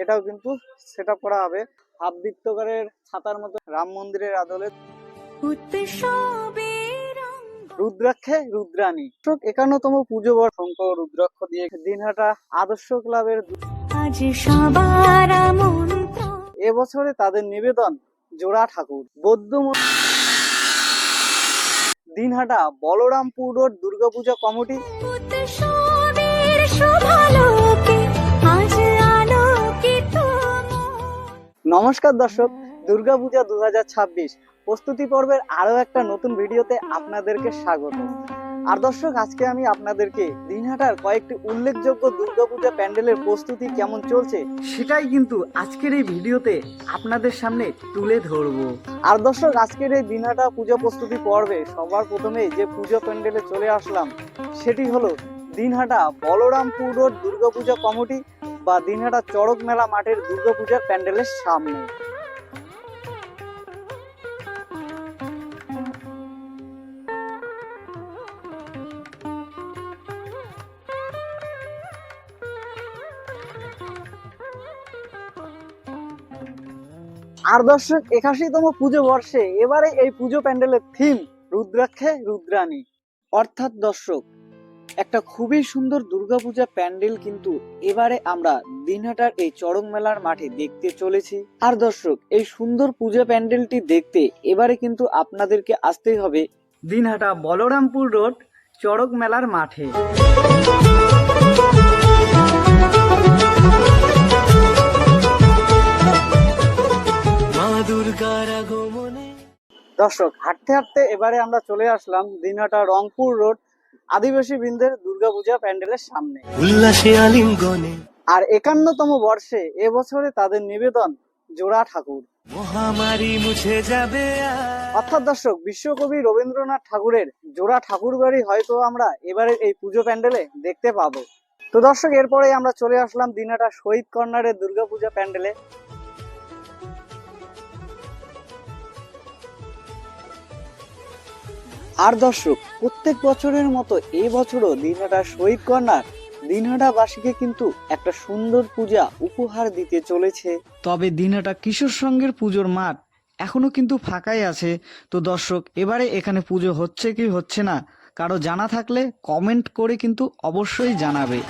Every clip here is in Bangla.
এটাও কিন্তু সেট আপ করা হবে হাফ বৃত্তকারের ছাতার মতো রাম মন্দিরের আদলে। রুদ্রাক্ষে রুদ্রাণী 51তম পুজো বর্ষ শঙ্কর রুদ্রাক্ষ দিয়ে দিনহাটা আদর্শ ক্লাবের এবছরে তাদের নিবেদন জোড়া ঠাকুর বৌদ্ধ দিনহাটা বলরামপুর রোড দুর্গাপূজা কমিটি। নমস্কার দর্শক, দুর্গাপূজা 2026 প্রস্তুতি পর্বের আরো একটা নতুন ভিডিওতে আপনাদেরকে স্বাগত। আর দর্শক, আজকে আমি আপনাদেরকে দিনহাটার কয়েকটি উল্লেখযোগ্য দুর্গাপূজা প্যান্ডেলের প্রস্তুতি কেমন চলছে সেটাই কিন্তু আজকের এই ভিডিওতে আপনাদের সামনে তুলে ধরবো। আর দর্শক, আজকের এই দিনহাটা পূজা প্রস্তুতি পর্বে সবার প্রথমে যে পূজা প্যান্ডেলে চলে আসলাম সেটি হলো দিনহাটা বলরামপুর রোড দুর্গাপূজা কমিটি বা দিনহাটা চড়ক মেলা মাঠের দুর্গাপূজার প্যান্ডেলের সামনে। আর দর্শক, 81তম পুজো বর্ষে এবারে এই পুজো প্যান্ডেলের থিম রুদ্রাক্ষে রুদ্রাণী। অর্থাৎ দর্শক, একটা খুবই সুন্দর দুর্গাপূজা প্যান্ডেল কিন্তু এবারে আমরা দিনহাটার এই চড়ক মেলার মাঠে দেখতে চলেছি। আর দর্শক, এই সুন্দর পূজা প্যান্ডেলটি দেখতে এবারে কিন্তু আপনাদেরকে আসতেই হবে দিনহাটা বলরামপুর রোড চড়ক মেলার মাঠে। দর্শক, হাঁটতে হাঁটতে এবারে আমরা চলে আসলাম দিনহাটা রংপুর রোড আদিবাসী বৃন্দের দুর্গাপূজা প্যান্ডেলের সামনে। আর 51তম বর্ষে এবছরে তাদের নিবেদন জোড়া ঠাকুর। অর্থাৎ দর্শক, বিশ্বকবি রবীন্দ্রনাথ ঠাকুরের জোড়া ঠাকুর বাড়ি হয়তো আমরা এবারে এই পুজো প্যান্ডেলে দেখতে পাবো। তো দর্শক, এরপরে আমরা চলে আসলাম দিনহাটা শহীদ কর্নারের দুর্গাপূজা প্যান্ডেলে। আর দর্শক, প্রত্যেক বছরের মতো এই বছরও দিনহাটা শহীদ কর্নার দিনহাটাবাসীকে কিন্তু একটা সুন্দর পূজা উপহার দিতে চলেছে। তবে দিনহাটা কিশোর সংঘের পুজোর মাঠ এখনো কিন্তু ফাঁকাই আছে। তো দর্শক, এবারে এখানে পুজো হচ্ছে কি হচ্ছে না কারো জানা থাকলে কমেন্ট করে কিন্তু অবশ্যই জানাবে।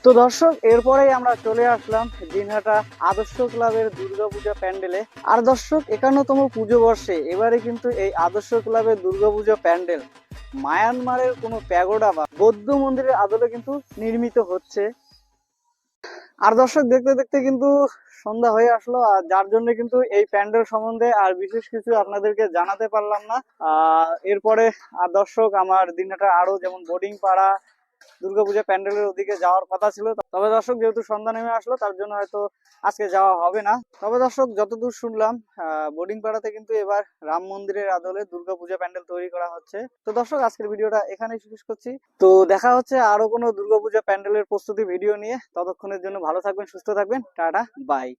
তো দর্শক, এরপরেই আমরা চলে আসলাম দিনহাটা আদর্শ ক্লাবের দুর্গাপূজা প্যান্ডেলে। আর দর্শক, 51তম পুজো বর্ষে এবারে কিন্তু এই আদর্শ ক্লাবের দুর্গাপূজা প্যান্ডেল মায়ানমারের কোনো প্যাগোডা বা বৌদ্ধ মন্দিরের আদলে কিন্তু নির্মিত হচ্ছে। আর দর্শক, দেখতে দেখতে কিন্তু সন্ধ্যা হয়ে আসলো, আর যার জন্য কিন্তু এই প্যান্ডেল সম্বন্ধে আর বিশেষ কিছু আপনাদেরকে জানাতে পারলাম না। এরপরে আর দর্শক, আমার দিনহাটা আরো যেমন বোর্ডিং পাড়া দুর্গাপূজা প্যান্ডেলের ওদিকে যাওয়ার কথা ছিল। তবে দর্শক, যেহেতু সন্ধ্যা নেমে আসলো তার জন্য হয়তো আজকে যাওয়া হবে না। তবে দর্শক, যতদূর শুনলাম বোর্ডিং পাড়াতে কিন্তু এবার রাম মন্দিরের আদলে দুর্গাপূজা প্যান্ডেল তৈরি করা হচ্ছে। তো দর্শক, আজকের ভিডিওটা এখানেই শেষ করছি। তো দেখা হচ্ছে আরো কোনো দুর্গাপূজা প্যান্ডেলের প্রস্তুতি ভিডিও নিয়ে। ততক্ষণের জন্য ভালো থাকবেন, সুস্থ থাকবেন, টাটা, বাই।